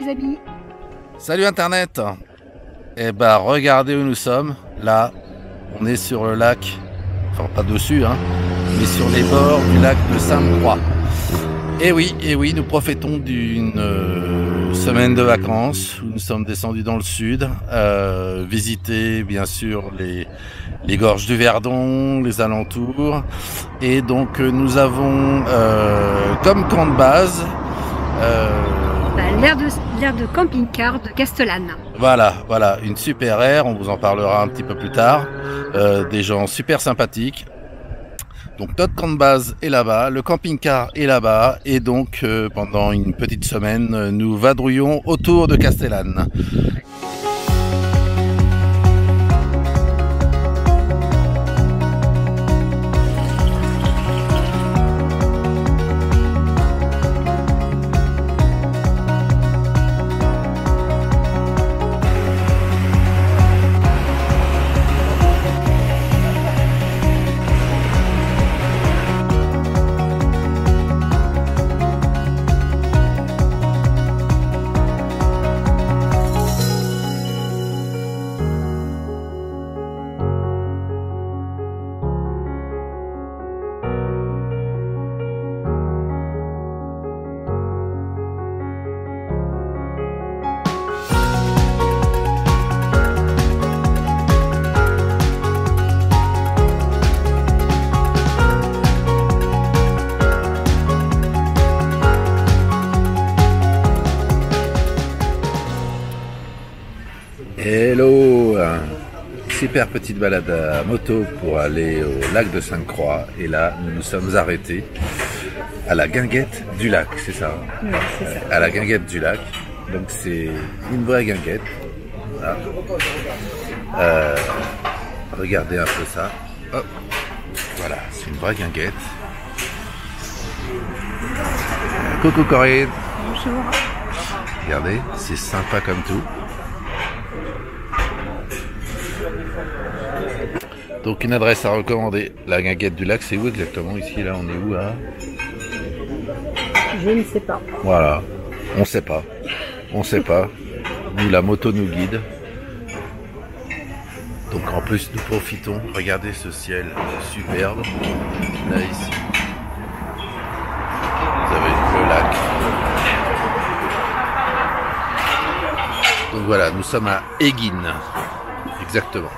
les amis. Salut Internet. Eh ben regardez où nous sommes. Là, on est sur le lac, enfin pas dessus, hein, mais sur les bords du lac de Sainte-Croix. Et oui, nous profitons d'une semaine de vacances où nous sommes descendus dans le sud, visiter bien sûr les gorges du Verdon, les alentours. Et donc nous avons comme camp de base L'aire de camping-car de Castellane. Voilà, une super aire, on vous en parlera un petit peu plus tard. Des gens super sympathiques. Donc notre camp de base est là-bas, le camping-car est là-bas, et donc pendant une petite semaine, nous vadrouillons autour de Castellane. Hello, super petite balade à moto pour aller au lac de Sainte-Croix, et là nous nous sommes arrêtés à la guinguette du lac, c'est ça, hein? Oui, c'est ça. À la guinguette du lac, donc c'est une vraie guinguette. Là. Regardez un peu ça, hop, voilà, c'est une vraie guinguette. Coucou Corinne. Bonjour. Regardez, c'est sympa comme tout. Donc une adresse à recommander, la guinguette du lac, c'est où exactement ici, là, on est où là? Je ne sais pas. Voilà, on sait pas, nous la moto nous guide. Donc en plus nous profitons, regardez ce ciel superbe, là ici, vous avez le lac. Donc voilà, nous sommes à Éguines, exactement.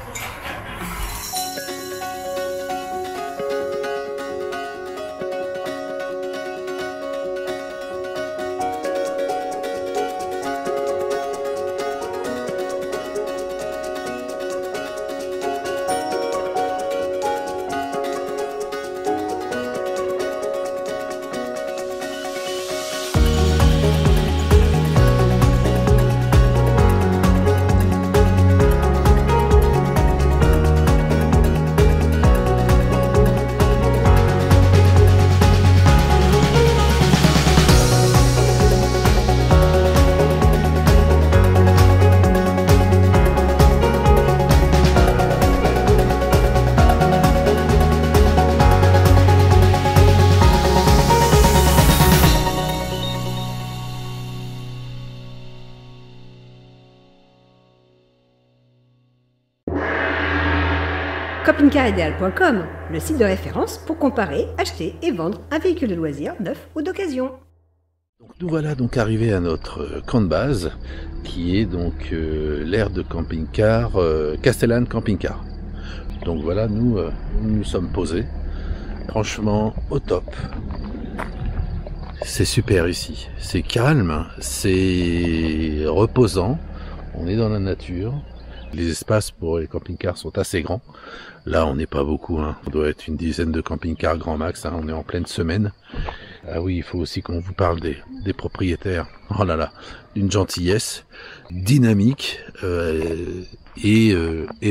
Campingcarideal.com, le site de référence pour comparer, acheter et vendre un véhicule de loisir neuf ou d'occasion. Donc nous voilà donc arrivés à notre camp de base, qui est donc l'aire de camping-car Castellane Camping-Car. Donc voilà, nous nous sommes posés, franchement au top. C'est super ici, c'est calme, c'est reposant, on est dans la nature. Les espaces pour les camping-cars sont assez grands. Là, on n'est pas beaucoup, hein. On doit être une dizaine de camping-cars grand max, hein. On est en pleine semaine. Ah oui, il faut aussi qu'on vous parle des propriétaires. Oh là là, d'une gentillesse, dynamique et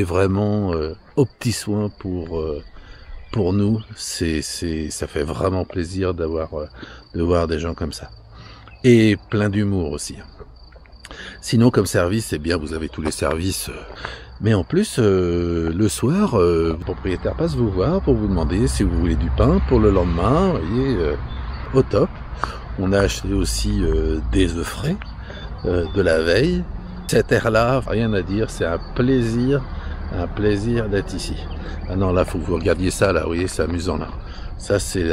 vraiment aux petits soins pour nous. Ça fait vraiment plaisir de voir des gens comme ça. Et plein d'humour aussi. Sinon, comme service, eh bien, vous avez tous les services. Mais en plus, le soir, le propriétaire passe vous voir pour vous demander si vous voulez du pain pour le lendemain. Vous voyez, au top. On a acheté aussi des œufs frais. de la veille. Cette air-là, rien à dire, c'est un plaisir d'être ici. Ah non, là, faut que vous regardiez ça, là, vous voyez, c'est amusant, là. Ça, c'est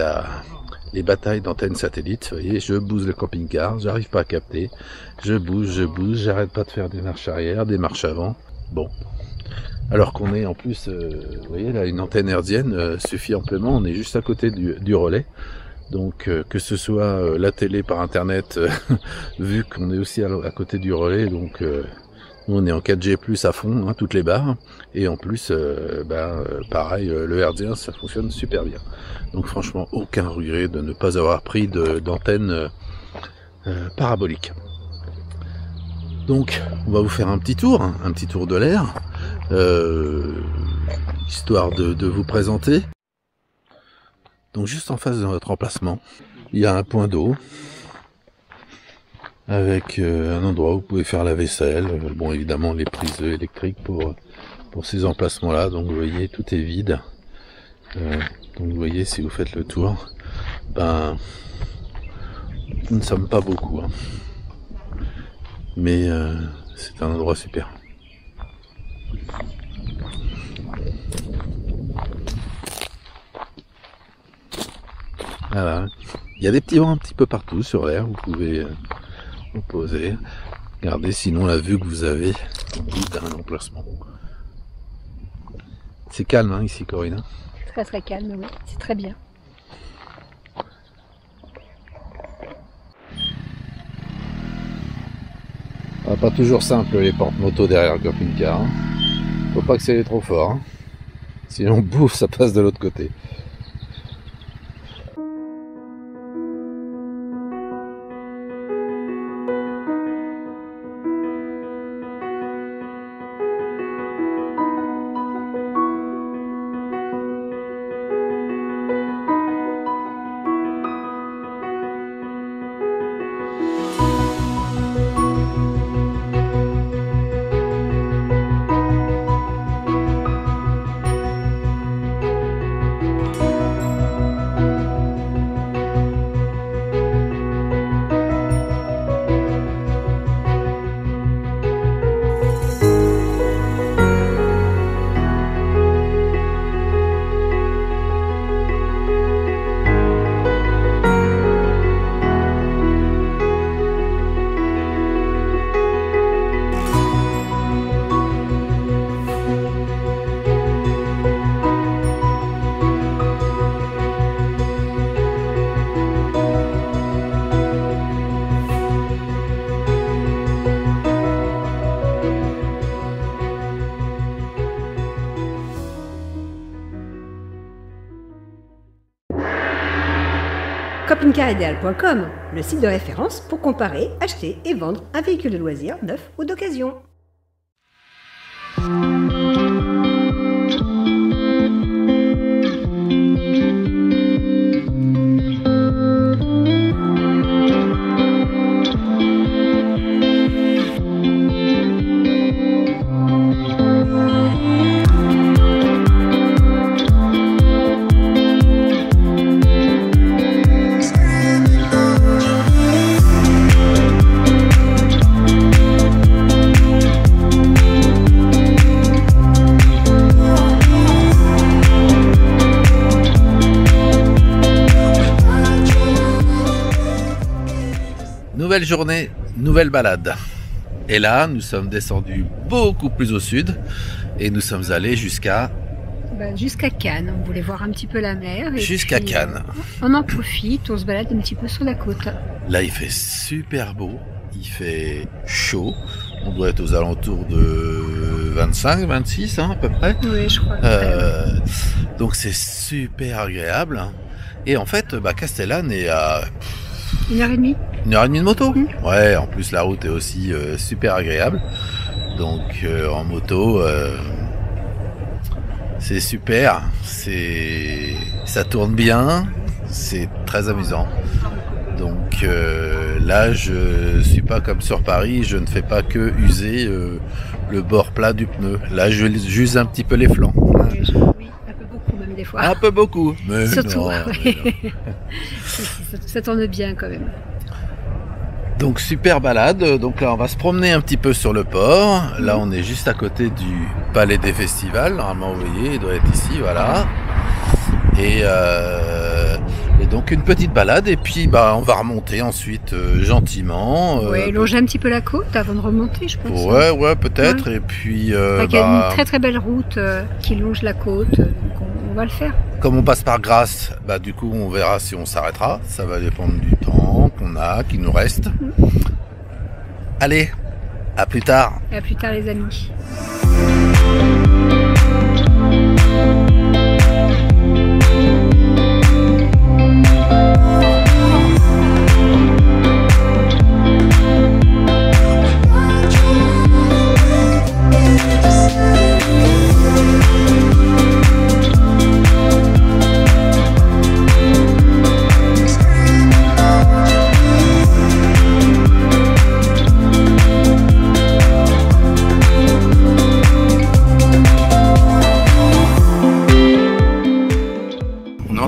les batailles d'antennes satellites, vous voyez, je bouge le camping-car, j'arrive pas à capter, je bouge, j'arrête pas de faire des marches arrière, des marches avant, bon. Alors qu'on est en plus, vous voyez, là, une antenne hertzienne suffit amplement, on est juste à côté du relais. Donc que ce soit la télé par internet, vu qu'on est aussi à côté du relais, donc nous on est en 4G+ à fond, hein, toutes les barres, et en plus, pareil, le hertzien ça fonctionne super bien. Donc franchement, aucun regret de ne pas avoir pris d'antenne parabolique. Donc on va vous faire un petit tour de l'air, histoire de vous présenter. Donc juste en face de notre emplacement, il y a un point d'eau avec un endroit où vous pouvez faire la vaisselle. Bon, évidemment les prises électriques pour ces emplacements-là. Donc vous voyez, tout est vide. Donc vous voyez, si vous faites le tour, ben nous ne sommes pas beaucoup, hein. Mais c'est un endroit super. Voilà. Il y a des petits vents un petit peu partout sur l'air, vous pouvez vous poser. Regardez sinon la vue que vous avez d'un emplacement. C'est calme hein, ici, Corinne. Très très calme, oui, c'est très bien. Ah, pas toujours simple les porte-motos derrière le camping-car. Hein. Faut pas que c'est trop fort. Hein. Sinon bouffe, ça passe de l'autre côté. Campingcarideal.com, le site de référence pour comparer, acheter et vendre un véhicule de loisir neuf ou d'occasion. Nouvelle journée, nouvelle balade. Et là, nous sommes descendus beaucoup plus au sud et nous sommes allés jusqu'à Cannes. On voulait voir un petit peu la mer. Jusqu'à Cannes. On en profite, on se balade un petit peu sur la côte. Là, il fait super beau, il fait chaud. On doit être aux alentours de 25, 26 hein, à peu près. Oui, je crois. Donc c'est super agréable. Et en fait, Castellane est à 1h30. 1h30 de moto. Ouais, en plus la route est aussi super agréable. Donc en moto, c'est super. Ça tourne bien. C'est très amusant. Donc là, je suis pas comme sur Paris. Je ne fais pas que user le bord plat du pneu. Là, j'use un petit peu les flancs. Oui, un peu beaucoup même des fois. Un peu beaucoup. Mais surtout. non, mais non. Ça tourne bien quand même. Donc super balade, donc là on va se promener un petit peu sur le port. Là on est juste à côté du palais des festivals, normalement vous voyez, il doit être ici, voilà. Et donc une petite balade et puis on va remonter ensuite gentiment. Ouais, longer un petit peu la côte avant de remonter, je pense. Ouais, peut-être. Ouais. Et puis. Il y a une très très belle route qui longe la côte, donc on va le faire. Comme on passe par Grasse, du coup on verra si on s'arrêtera. Ça va dépendre du temps qu'on a, qu'il nous reste. Allez, à plus tard. Et à plus tard les amis.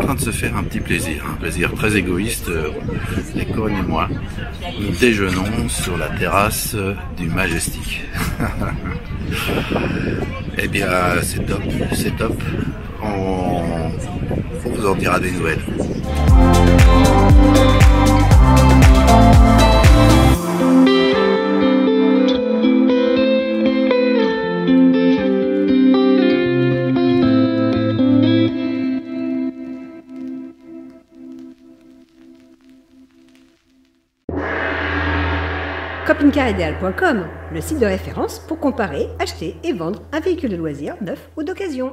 De se faire un petit plaisir, un plaisir très égoïste, les Cogne et moi. Nous déjeunons sur la terrasse du Majestic. Eh bien, c'est top. On vous en dira des nouvelles. Campingcarideal.com, le site de référence pour comparer, acheter et vendre un véhicule de loisirs neuf ou d'occasion.